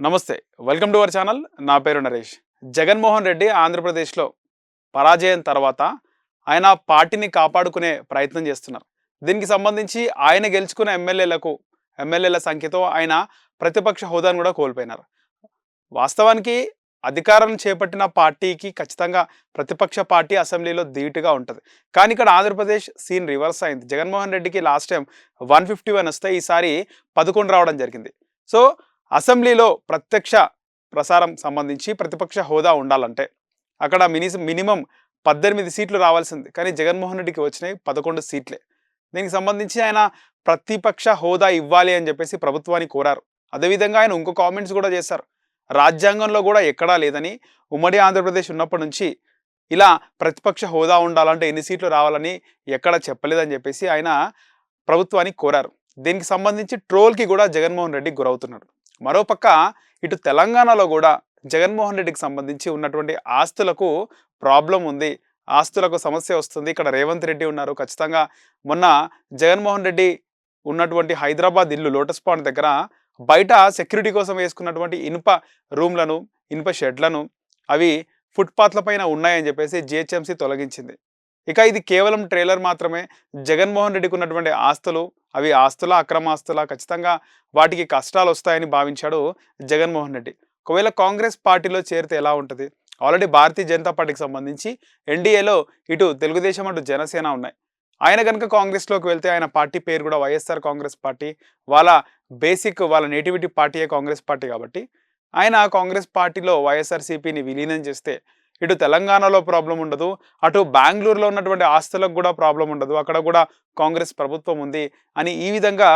నమస్తే. Welcome to our channel. నా పేరు నరేష్. జగన్మోహన్ రెడ్డి ఆంధ్రప్రదేశ్‌లో పరాజయం తర్వాత ఆయన పార్టీని కాపాడుకునే ప్రయత్నం చేస్తున్నారు. దీనికి సంబంధించి ఆయన గెలుచుకున్న ఎమ్మెల్యేల సంఖ్యతో ఆయన ప్రతిపక్ష హోదాను కూడా కోల్పోయినారు. వాస్తవానికి అధికారం చేపట్టిన పార్టీకి ఖచ్చితంగా ప్రతిపక్ష పార్టీ అసెంబ్లీలో ధీటుగా ఉంటది. కానీ ఇక్కడ ఆంధ్రప్రదేశ్ సీన్ రివర్స్ అయింది. జగన్మోహన్ రెడ్డికి లాస్ట్ టైం 151 వస్తే ఈసారి 11 రావడం జరిగింది. సో అసెంబ్లీలో ప్రత్యక్ష ప్రసారం సంబంధించి ప్రతిపక్ష హోదా ఉండాలంటే అక్కడ మినిమం 18 సీట్లు రావాల్సింది. కానీ జగన్మోహన్ రెడ్డికి వచ్చినాయి 11 సీట్లే. దీనికి సంబంధించి ఆయన ప్రతిపక్ష హోదా ఇవ్వాలి అని చెప్పేసి ప్రభుత్వాన్ని కోరారు. అదేవిధంగా ఆయన ఇంకో కామెంట్స్ కూడా చేశారు. రాజ్యాంగంలో కూడా ఎక్కడా లేదని, ఉమ్మడి ఆంధ్రప్రదేశ్ ఉన్నప్పటి నుంచి ఇలా ప్రతిపక్ష హోదా ఉండాలంటే ఎన్ని సీట్లు రావాలని ఎక్కడ చెప్పలేదని చెప్పేసి ఆయన ప్రభుత్వాన్ని కోరారు. దీనికి సంబంధించి ట్రోల్కి కూడా జగన్మోహన్ రెడ్డి గురవుతున్నాడు. మరోపక్క ఇటు తెలంగాణలో కూడా జగన్మోహన్ రెడ్డికి సంబంధించి ఉన్నటువంటి ఆస్తులకు ప్రాబ్లం ఉంది. ఆస్తులకు సమస్య వస్తుంది. ఇక్కడ రేవంత్ రెడ్డి ఉన్నారు. ఖచ్చితంగా మొన్న జగన్మోహన్ రెడ్డి ఉన్నటువంటి హైదరాబాద్ ఇల్లు లోటస్ పాండ్ దగ్గర బయట సెక్యూరిటీ కోసం వేసుకున్నటువంటి ఇనుప రూమ్లను, ఇనుప షెడ్లను అవి ఫుట్పాత్ల పైన ఉన్నాయని చెప్పేసి జిహెచ్ఎంసీ తొలగించింది. ఇక ఇది కేవలం ట్రైలర్ మాత్రమే. జగన్మోహన్ రెడ్డికి ఉన్నటువంటి ఆస్తులు అవి ఆస్తులా, అక్రమ ఆస్తులా, ఖచ్చితంగా వాటికి కష్టాలు వస్తాయని భావించాడు జగన్మోహన్ రెడ్డి. ఒకవేళ కాంగ్రెస్ పార్టీలో చేరితే ఎలా ఉంటుంది? ఆల్రెడీ భారతీయ జనతా పార్టీకి సంబంధించి ఎన్డీఏలో ఇటు తెలుగుదేశం అటు జనసేన ఉన్నాయి. ఆయన కనుక కాంగ్రెస్లోకి వెళ్తే ఆయన పార్టీ పేరు కూడా వైఎస్ఆర్ కాంగ్రెస్ పార్టీ. వాళ్ళ నేటివిటీ పార్టీయే కాంగ్రెస్ పార్టీ కాబట్టి ఆయన కాంగ్రెస్ పార్టీలో వైఎస్ఆర్సీపీని విలీనం చేస్తే ఇటు తెలంగాణలో ప్రాబ్లం ఉండదు, అటు బెంగళూరులో ఉన్నటువంటి ఆస్తులకు కూడా ప్రాబ్లం ఉండదు, అక్కడ కూడా కాంగ్రెస్ ప్రభుత్వం ఉంది అని ఈ విధంగా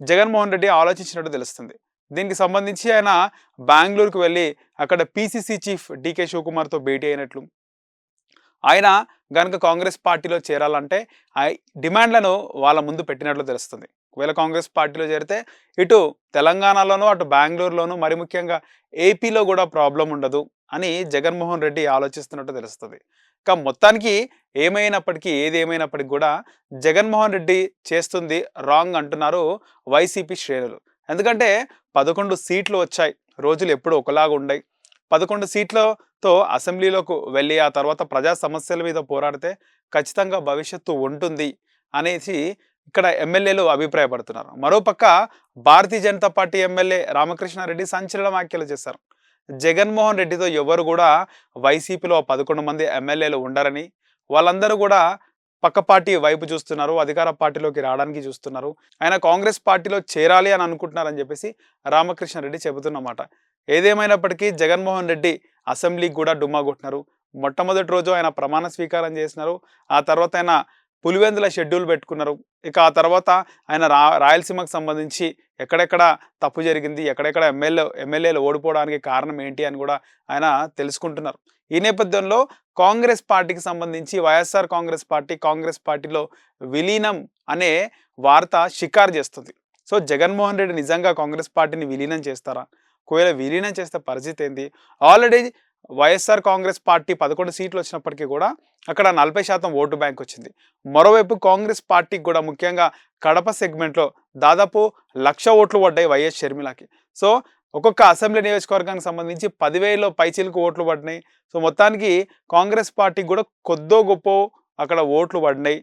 జగన్మోహన్ రెడ్డి ఆలోచించినట్టు తెలుస్తుంది. దీనికి సంబంధించి ఆయన బెంగళూరుకు వెళ్ళి అక్కడ పీసీసీ చీఫ్ డీకే శివకుమార్తో భేటీ అయినట్లు, ఆయన గనుక కాంగ్రెస్ పార్టీలో చేరాలంటే ఆ డిమాండ్లను వాళ్ళ ముందు పెట్టినట్లు తెలుస్తుంది. ఒకవేళ కాంగ్రెస్ పార్టీలో చేరితే ఇటు తెలంగాణలోనూ, అటు బెంగళూరులోనూ, మరి ముఖ్యంగా ఏపీలో కూడా ప్రాబ్లం ఉండదు అని జగన్మోహన్ రెడ్డి ఆలోచిస్తున్నట్టు తెలుస్తుంది. ఇక మొత్తానికి ఏది ఏమైనప్పటికీ కూడా జగన్మోహన్ రెడ్డి చేస్తుంది రాంగ్ అంటున్నారు వైసీపీ శ్రేణులు. ఎందుకంటే 11 సీట్లు వచ్చాయి. రోజులు ఎప్పుడు ఒకలాగా ఉండయి. 11 సీట్లతో అసెంబ్లీలోకి వెళ్ళి ఆ తర్వాత ప్రజా సమస్యల మీద పోరాడితే ఖచ్చితంగా భవిష్యత్తు ఉంటుంది అనేసి ఇక్కడ ఎమ్మెల్యేలు అభిప్రాయపడుతున్నారు. మరోపక్క భారతీయ జనతా పార్టీ ఎమ్మెల్యే రామకృష్ణారెడ్డి సంచలన వ్యాఖ్యలు చేశారు. జగన్మోహన్ రెడ్డితో ఎవరు కూడా వైసీపీలో 11 మంది ఎమ్మెల్యేలు ఉండరని, వాళ్ళందరూ కూడా పక్క పార్టీ వైపు చూస్తున్నారు, అధికార పార్టీలోకి రావడానికి చూస్తున్నారు, ఆయన కాంగ్రెస్ పార్టీలో చేరాలి అని అనుకుంటున్నారని చెప్పేసి రామకృష్ణారెడ్డి చెబుతున్నమాట. ఏదేమైనప్పటికీ జగన్మోహన్ రెడ్డి అసెంబ్లీకి కూడా డుమ్మా కొట్టినారు. మొట్టమొదటి రోజు ఆయన ప్రమాణ స్వీకారం చేసినారు. ఆ తర్వాత ఆయన పులివెందుల షెడ్యూల్ పెట్టుకున్నారు. ఇక ఆ తర్వాత ఆయన రాయలసీమకు సంబంధించి ఎక్కడెక్కడ తప్పు జరిగింది, ఎక్కడెక్కడ ఎమ్మెల్యేలు ఓడిపోవడానికి కారణం ఏంటి అని కూడా ఆయన తెలుసుకుంటున్నారు. ఈ నేపథ్యంలో కాంగ్రెస్ పార్టీకి సంబంధించి వైఎస్ఆర్ కాంగ్రెస్ పార్టీలో విలీనం అనే వార్త షికారు చేస్తుంది. సో జగన్మోహన్ రెడ్డి నిజంగా కాంగ్రెస్ పార్టీని విలీనం చేస్తారా? ఒకవేళ విలీనం చేస్తే పరిస్థితి ఏంది? ఆల్రెడీ వైఎస్ఆర్ కాంగ్రెస్ పార్టీ 11 సీట్లు వచ్చినప్పటికీ కూడా అక్కడ 40% ఓటు బ్యాంక్ వచ్చింది. మరోవైపు కాంగ్రెస్ పార్టీకి కూడా ముఖ్యంగా కడప సెగ్మెంట్లో దాదాపు 1,00,000 ఓట్లు పడ్డాయి వైఎస్ షర్మిలకి. సో ఒక్కొక్క అసెంబ్లీ నియోజకవర్గానికి సంబంధించి 10,000 పైచీలకు ఓట్లు పడినాయి. సో మొత్తానికి కాంగ్రెస్ పార్టీకి కూడా కొద్దో గొప్పో అక్కడ ఓట్లు పడినాయి.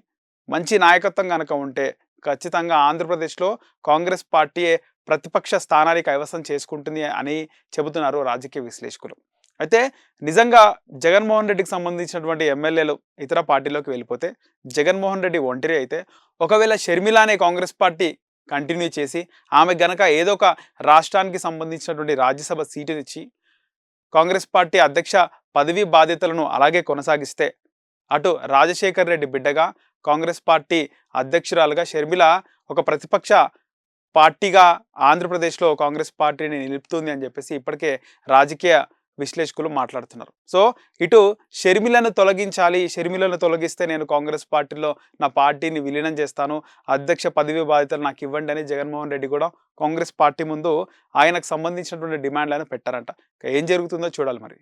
మంచి నాయకత్వం కనుక ఉంటే ఖచ్చితంగా ఆంధ్రప్రదేశ్లో కాంగ్రెస్ పార్టీయే ప్రతిపక్ష స్థానాన్ని కైవసం చేసుకుంటుంది అని చెబుతున్నారు రాజకీయ విశ్లేషకులు. అయితే నిజంగా జగన్మోహన్ రెడ్డికి సంబంధించినటువంటి ఎమ్మెల్యేలు ఇతర పార్టీలోకి వెళ్ళిపోతే, జగన్మోహన్ రెడ్డి ఒంటరి అయితే, ఒకవేళ షర్మిలానే కాంగ్రెస్ పార్టీ కంటిన్యూ చేసి ఆమె గనక ఏదో ఒక రాష్ట్రానికి సంబంధించినటువంటి రాజ్యసభ సీటునిచ్చి కాంగ్రెస్ పార్టీ అధ్యక్ష పదవి బాధ్యతలను అలాగే కొనసాగిస్తే, అటు రాజశేఖర్ రెడ్డి బిడ్డగా కాంగ్రెస్ పార్టీ అధ్యక్షురాలుగా షర్మిల ఒక ప్రతిపక్ష పార్టీగా ఆంధ్రప్రదేశ్లో కాంగ్రెస్ పార్టీని నిలుపుతుంది అని చెప్పేసి ఇప్పటికే రాజకీయ విశ్లేషకులు మాట్లాడుతున్నారు. సో ఇటు షర్మిలను తొలగిస్తే నేను కాంగ్రెస్ పార్టీలో నా పార్టీని విలీనం చేస్తాను, అధ్యక్ష పదవి బాధ్యతలు నాకు ఇవ్వండి అని జగన్మోహన్ రెడ్డి కూడా కాంగ్రెస్ పార్టీ ముందు ఆయనకు సంబంధించినటువంటి డిమాండ్లను పెట్టారంట. ఏం జరుగుతుందో చూడాలి మరి.